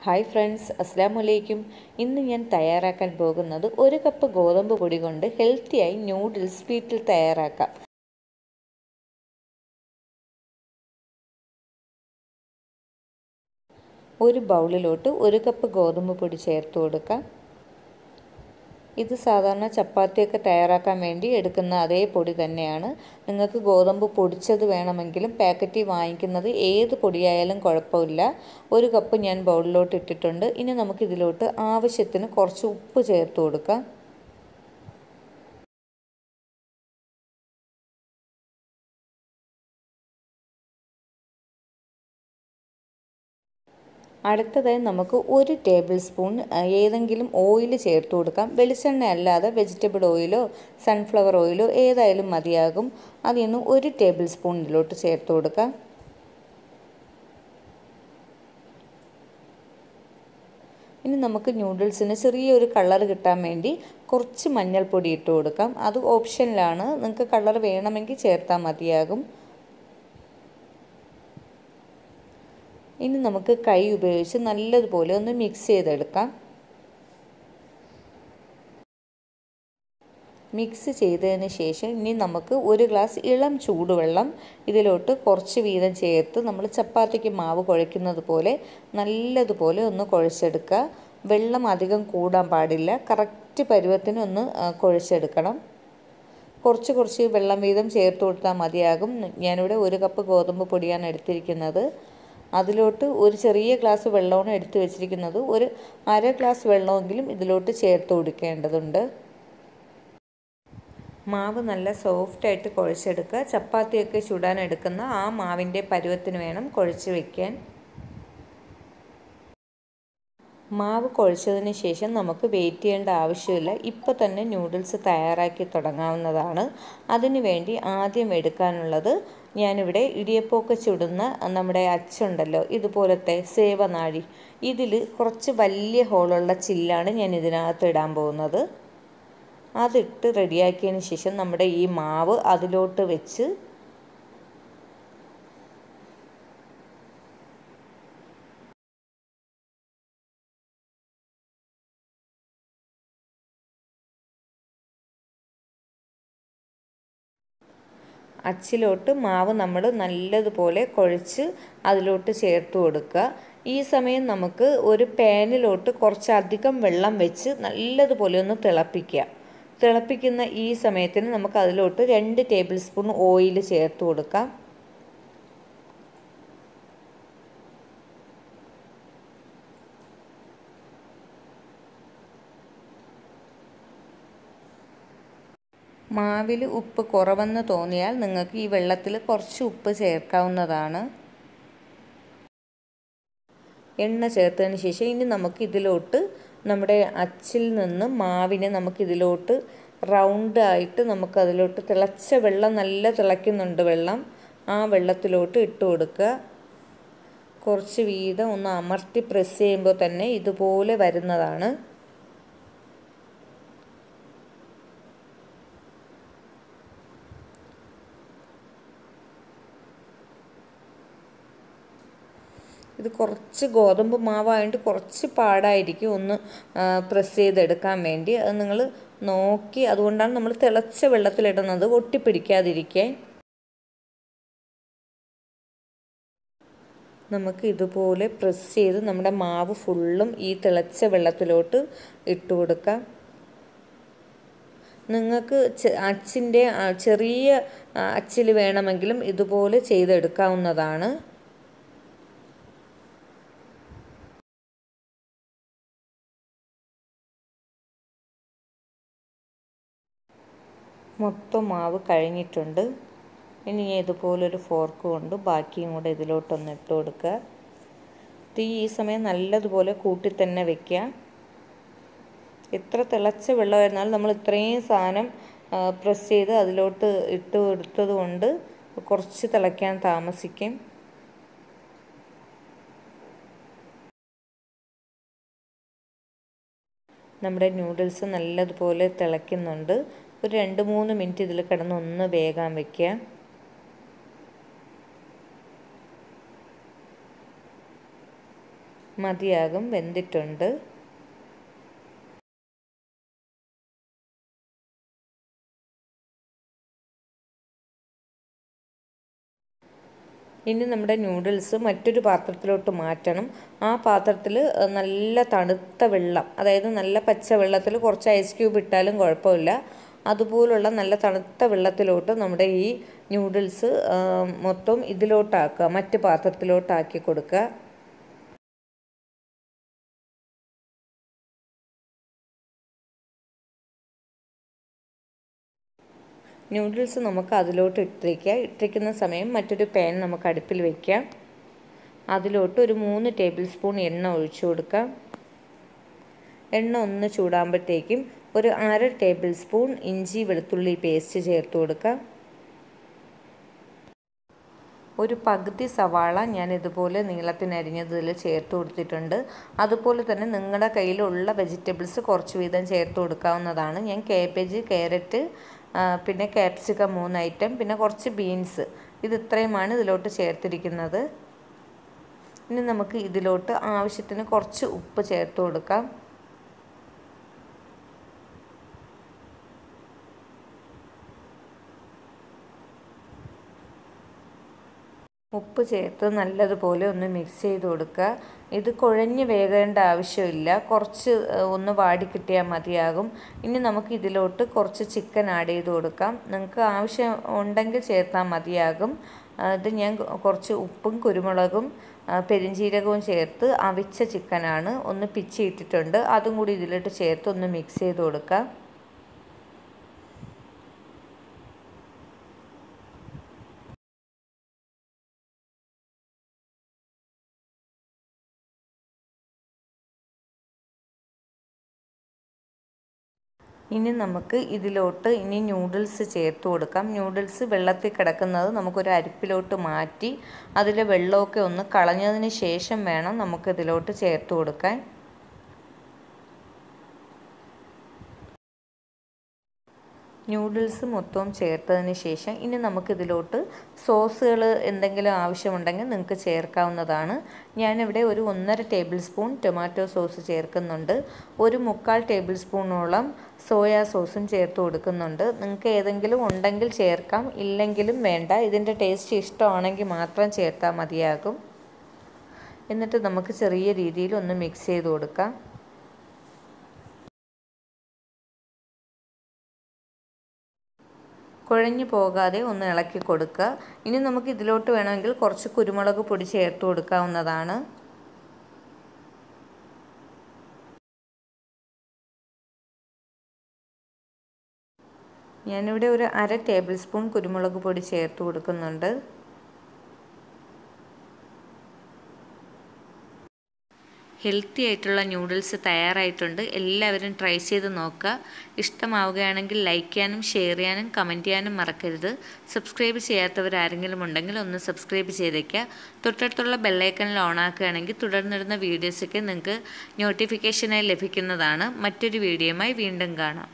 Hi friends, അസ്സലാമു അലൈക്കും. ഇന്ന് ഞാൻ തയ്യാറാക്കാൻ പോകുന്നത് 1 കപ്പ് ഗോതമ്പ് പൊടി കൊണ്ട് ഹെൽത്തിയായി നൂഡിൽസ് വീട്ടിൽ തയ്യാറാക്കാം. ഒരു ബൗളിലോട്ട് 1 കപ്പ് ഗോതമ്പ് പൊടി ചേർത്ത് കൊടുക്കാം. ഇത് സാധാരണ ചപ്പാത്തിയൊക്കെ തയ്യാറാക്കാൻ വേണ്ടി എടുക്കുന്ന അതേ പൊടി തന്നെയാണ്. നിങ്ങൾക്ക് ഗോതമ്പ് പൊടിച്ചത് വേണമെങ്കിലും പാക്കറ്റിൽ വാങ്ങിക്കുന്നത് ഏത് പൊടിയായാലും കുഴപ്പമില്ല. 1 കപ്പ് ഞാൻ ബൗളിലോട്ട് ഇട്ടിട്ടുണ്ട്. ഇനി നമുക്കിതിലോട്ട് ആവശ്യത്തിന് കുറച്ച് ഉപ്പ് ചേർത്ത് കൊടുക്കാം. അടുത്തതായി നമുക്ക് 1 ടേബിൾ സ്പൂൺ ഏതെങ്കിലും ഓയിൽ ചേർത്ത് കൊടുക്കാം. വെളിച്ചെണ്ണ അല്ലാതെ വെജിറ്റബിൾ ഓയിലോ സൺഫ്ലവർ ഓയിലോ ഏതായാലും മതിയാകും. അതിൽ നിന്ന് 1 ടേബിൾ സ്പൂൺ ഇതിലോട്ട് ചേർത്ത് കൊടുക്കാം. ഇനി നമുക്ക് നൂഡിൽസിന് ചെറിയൊരു കളർ കിട്ടാൻ വേണ്ടി കുറച്ച് മഞ്ഞൾപ്പൊടി ഇട്ട് കൊടുക്കാം. അത് ഓപ്ഷനിലാണ്, നിങ്ങൾക്ക് കളർ വേണമെങ്കിൽ ചേർത്താൽ മതിയാകും. ഇനി നമുക്ക് കൈ ഉപയോഗിച്ച് നല്ലതുപോലെ ഒന്ന് മിക്സ് ചെയ്തെടുക്കാം. മിക്സ് ചെയ്തതിന് ശേഷം ഇനി നമുക്ക് 1 ഗ്ലാസ് ഇളം ചൂടുവെള്ളം ഇതിലോട്ട് കുറച്ച് വീതം ചേർത്ത് നമ്മൾ ചപ്പാത്തിക്ക് മാവ് കുഴയ്ക്കുന്നത് പോലെ നല്ലതുപോലെ ഒന്ന് കുഴച്ചെടുക്കുക. വെള്ളം അധികം കൂടാൻ പാടില്ല. കറക്റ്റ് പരുവത്തിന് ഒന്ന് കുഴച്ചെടുക്കണം. കുറച്ച് വെള്ളം വീതം ചേർത്ത് കൊടുത്താൽ മതിയാകും. ഞാനിവിടെ 1 കപ്പ് ഗോതമ്പ് പൊടിയാണ് എടുത്തിരിക്കുന്നത്. അതിലോട്ട് ഒരു ചെറിയ ഗ്ലാസ് വെള്ളമാണ് എടുത്ത് വെച്ചിരിക്കുന്നത്. ഒരു അര ഗ്ലാസ് വെള്ളമെങ്കിലും ഇതിലോട്ട് ചേർത്ത് കൊടുക്കേണ്ടതുണ്ട്. മാവ് നല്ല സോഫ്റ്റായിട്ട് കുഴച്ചെടുക്കുക. ചപ്പാത്തിയൊക്കെ ചുടാൻ എടുക്കുന്ന ആ മാവിൻ്റെ പരുവത്തിന് വേണം കുഴച്ച് വയ്ക്കാൻ. മാവ് കുഴച്ചതിന് ശേഷം നമുക്ക് വെയിറ്റ് ചെയ്യേണ്ട ആവശ്യമില്ല. ഇപ്പോൾ തന്നെ നൂഡിൽസ് തയ്യാറാക്കി തുടങ്ങാവുന്നതാണ്. അതിനു വേണ്ടി ആദ്യം എടുക്കാനുള്ളത്, ഞാനിവിടെ ഇടിയപ്പമൊക്കെ ചുടുന്ന നമ്മുടെ അച്ചുണ്ടല്ലോ, ഇതുപോലത്തെ സേവനാഴി, ഇതിൽ കുറച്ച് വലിയ ഹോളുള്ള ചില്ലാണ് ഞാൻ ഇതിനകത്ത് ഇടാൻ പോകുന്നത്. അതിട്ട് റെഡിയാക്കിയതിന് ശേഷം നമ്മുടെ ഈ മാവ് അതിലോട്ട് വെച്ച് അച്ചിലോട്ട് മാവ് നമ്മൾ നല്ലതുപോലെ കുഴച്ച് അതിലോട്ട് ചേർത്ത് കൊടുക്കുക. ഈ സമയം നമുക്ക് ഒരു പാനിലോട്ട് കുറച്ചധികം വെള്ളം വെച്ച് നല്ലതുപോലെ ഒന്ന് തിളപ്പിക്കുക. തിളപ്പിക്കുന്ന ഈ സമയത്തിന് നമുക്ക് അതിലോട്ട് 2 ടേബിൾ സ്പൂൺ ഓയിൽ ചേർത്ത് കൊടുക്കാം. മാവിൽ ഉപ്പ് കുറവെന്ന് തോന്നിയാൽ നിങ്ങൾക്ക് ഈ വെള്ളത്തിൽ കുറച്ച് ഉപ്പ് ചേർക്കാവുന്നതാണ്. എണ്ണ ചേർത്തതിന് ശേഷം ഇനി നമുക്ക് ഇതിലോട്ട് നമ്മുടെ അച്ചിൽ നിന്ന് മാവിനെ നമുക്കിതിലോട്ട് റൗണ്ടായിട്ട് നമുക്കതിലോട്ട് തിളച്ച വെള്ളം, നല്ല തിളയ്ക്കുന്നുണ്ട് വെള്ളം, ആ വെള്ളത്തിലോട്ട് ഇട്ട് കൊടുക്കുക. കുറച്ച് വീതം ഒന്ന് അമർത്തി പ്രസ് ചെയ്യുമ്പോൾ തന്നെ ഇതുപോലെ വരുന്നതാണ്. ഇത് കുറച്ച് ഗോതമ്പ് മാവായതുകൊണ്ട് കുറച്ച് പാടായിരിക്കും ഒന്ന് പ്രസ് ചെയ്തെടുക്കാൻ വേണ്ടി. അത് നിങ്ങൾ നോക്കി, അതുകൊണ്ടാണ് നമ്മൾ തിളച്ച വെള്ളത്തിലിടുന്നത്, ഒട്ടിപ്പിടിക്കാതിരിക്കാൻ. നമുക്ക് ഇതുപോലെ പ്രസ് ചെയ്ത് നമ്മുടെ മാവ് ഫുള്ളും ഈ തിളച്ച വെള്ളത്തിലോട്ട് ഇട്ട് കൊടുക്കാം. നിങ്ങൾക്ക് അച്ചിൻ്റെ ചെറിയ അച്ചിൽ വേണമെങ്കിലും ഇതുപോലെ ചെയ്തെടുക്കാവുന്നതാണ്. മൊത്തം മാവ് കഴിഞ്ഞിട്ടുണ്ട്. ഇനി ഇതുപോലൊരു ഫോർക്ക് കൊണ്ട് ബാക്കിയും കൂടെ ഇതിലോട്ടൊന്ന് ഇട്ട് കൊടുക്കുക. തീ ഈ സമയം നല്ലതുപോലെ കൂട്ടി തന്നെ വയ്ക്കുക. എത്ര തിളച്ച വെള്ളമായിരുന്നാലും നമ്മൾ ഇത്രയും സാധനം പ്രസ് ചെയ്ത് അതിലോട്ട് ഇട്ട് കൊടുത്തത് കൊണ്ട് കുറച്ച് തിളയ്ക്കാൻ താമസിക്കും. നമ്മുടെ നൂഡിൽസ് നല്ലതുപോലെ തിളയ്ക്കുന്നുണ്ട്. ഒരു 2-3 മിനിറ്റ് ഇതിൽ കിടന്ന് ഒന്ന് വേകാൻ വയ്ക്കുക. മതിയാകും, വെന്തിട്ടുണ്ട്. ഇനി നമ്മുടെ നൂഡിൽസ് മറ്റൊരു പാത്രത്തിലോട്ട് മാറ്റണം. ആ പാത്രത്തിൽ നല്ല തണുത്ത വെള്ളം, അതായത് നല്ല പച്ച വെള്ളത്തിൽ കുറച്ച് ഐസ് ക്യൂബ് ഇട്ടാലും കുഴപ്പമില്ല. അതുപോലുള്ള നല്ല തണുത്ത വെള്ളത്തിലോട്ട് നമ്മുടെ ഈ നൂഡിൽസ് മൊത്തം ഇതിലോട്ടാക്കുക, മറ്റ് പാത്രത്തിലോട്ടാക്കി കൊടുക്കുക. നൂഡിൽസ് നമുക്ക് അതിലോട്ട് ഇട്ടിരിക്കുന്ന സമയം മറ്റൊരു പാൻ നമുക്ക് അടുപ്പിൽ വയ്ക്കാം. അതിലോട്ട് ഒരു 3 ടേബിൾ സ്പൂൺ എണ്ണ ഒഴിച്ചു കൊടുക്കാം. എണ്ണ ഒന്ന് ചൂടാകുമ്പോഴത്തേക്കും ഒരു 1/2 ടേബിൾ സ്പൂൺ ഇഞ്ചി വെളുത്തുള്ളി പേസ്റ്റ് ചേർത്ത് കൊടുക്കാം. ഒരു പകുതി സവാള ഞാൻ ഇതുപോലെ നീളത്തിനരിഞ്ഞതിൽ ചേർത്ത് കൊടുത്തിട്ടുണ്ട്. അതുപോലെ തന്നെ നിങ്ങളുടെ കയ്യിലുള്ള വെജിറ്റബിൾസ് കുറച്ച് വീതം ചേർത്ത് കൊടുക്കാവുന്നതാണ്. ഞാൻ കാബേജ്, ക്യാരറ്റ്, പിന്നെ ക്യാപ്സിക്കം 3 ഐറ്റം, പിന്നെ കുറച്ച് ബീൻസ്, ഇത് ഇത്രയുമാണ് ഇതിലോട്ട് ചേർത്തിരിക്കുന്നത്. ഇനി നമുക്ക് ഇതിലോട്ട് ആവശ്യത്തിന് കുറച്ച് ഉപ്പ് ചേർത്ത് കൊടുക്കാം. ഉപ്പ് ചേർത്ത് നല്ലതുപോലെ ഒന്ന് മിക്സ് ചെയ്ത് കൊടുക്കുക. ഇത് കുഴഞ്ഞ് വേകേണ്ട ആവശ്യമില്ല, കുറച്ച് ഒന്ന് വാടി കിട്ടിയാൽ മതിയാകും. ഇനി നമുക്ക് ഇതിലോട്ട് കുറച്ച് ചിക്കൻ ആഡ് ചെയ്ത് കൊടുക്കാം. നിങ്ങൾക്ക് ആവശ്യം ഉണ്ടെങ്കിൽ ചേർത്താൽ മതിയാകും. ഇത് ഞാൻ കുറച്ച് ഉപ്പും കുരുമുളകും പെരിഞ്ജീരകവും ചേർത്ത് അവിച്ച ചിക്കനാണ്, ഒന്ന് പിച്ചിയിട്ടിട്ടുണ്ട്. അതും കൂടി ഇതിലോട്ട് ചേർത്ത് ഒന്ന് മിക്സ് ചെയ്ത് കൊടുക്കാം. ഇനി നമുക്ക് ഇതിലോട്ട് നൂഡിൽസ് ചേർത്ത് കൊടുക്കാം. നൂഡിൽസ് വെള്ളത്തിൽ കിടക്കുന്നത് നമുക്കൊരു അരിപ്പിലോട്ട് മാറ്റി അതിലെ വെള്ളമൊക്കെ ഒന്ന് കളഞ്ഞതിന് ശേഷം വേണം നമുക്കിതിലോട്ട് ചേർത്ത് കൊടുക്കാൻ. നൂഡിൽസ് മൊത്തവും ചേർത്തതിന് ശേഷം ഇനി നമുക്കിതിലോട്ട് സോസുകൾ എന്തെങ്കിലും ആവശ്യമുണ്ടെങ്കിൽ നിങ്ങൾക്ക് ചേർക്കാവുന്നതാണ്. ഞാനിവിടെ ഒരു 1.5 ടേബിൾ സ്പൂൺ ടൊമാറ്റോ സോസ് ചേർക്കുന്നുണ്ട്. ഒരു 3/4 ടേബിൾ സ്പൂണോളം സോയാ സോസും ചേർത്ത് കൊടുക്കുന്നുണ്ട്. നിങ്ങൾക്ക് ഏതെങ്കിലും ഉണ്ടെങ്കിൽ ചേർക്കാം, ഇല്ലെങ്കിലും വേണ്ട. ഇതിൻ്റെ ടേസ്റ്റ് ഇഷ്ടമാണെങ്കിൽ മാത്രം ചേർത്താൽ മതിയാകും. എന്നിട്ട് നമുക്ക് ചെറിയ രീതിയിൽ ഒന്ന് മിക്സ് ചെയ്ത് കൊടുക്കാം. കുഴഞ്ഞു പോകാതെ ഒന്ന് ഇളക്കി കൊടുക്കുക. ഇനി നമുക്ക് ഇതിലോട്ട് വേണമെങ്കിൽ കുറച്ച് കുരുമുളക് പൊടി ചേർത്ത് കൊടുക്കാവുന്നതാണ്. ഞാനിവിടെ ഒരു 1/2 ടേബിൾ സ്പൂൺ കുരുമുളക് പൊടി ചേർത്ത് കൊടുക്കുന്നുണ്ട്. ഹെൽത്തി ആയിട്ടുള്ള നൂഡിൽസ് തയ്യാറായിട്ടുണ്ട്. എല്ലാവരും ട്രൈ ചെയ്ത് നോക്കുക. ഇഷ്ടമാവുകയാണെങ്കിൽ ലൈക്ക് ചെയ്യാനും ഷെയർ ചെയ്യാനും കമൻറ്റ് ചെയ്യാനും മറക്കരുത്. സബ്സ്ക്രൈബ് ചെയ്യാത്തവരാരെങ്കിലും ഉണ്ടെങ്കിൽ ഒന്ന് സബ്സ്ക്രൈബ് ചെയ്തേക്കുക. തൊട്ടടുത്തുള്ള ബെല്ലൈക്കണിൽ ഓണാക്കുകയാണെങ്കിൽ തുടർന്നിടുന്ന വീഡിയോസൊക്കെ നിങ്ങൾക്ക് നോട്ടിഫിക്കേഷനായി ലഭിക്കുന്നതാണ്. മറ്റൊരു വീഡിയോയുമായി വീണ്ടും കാണാം.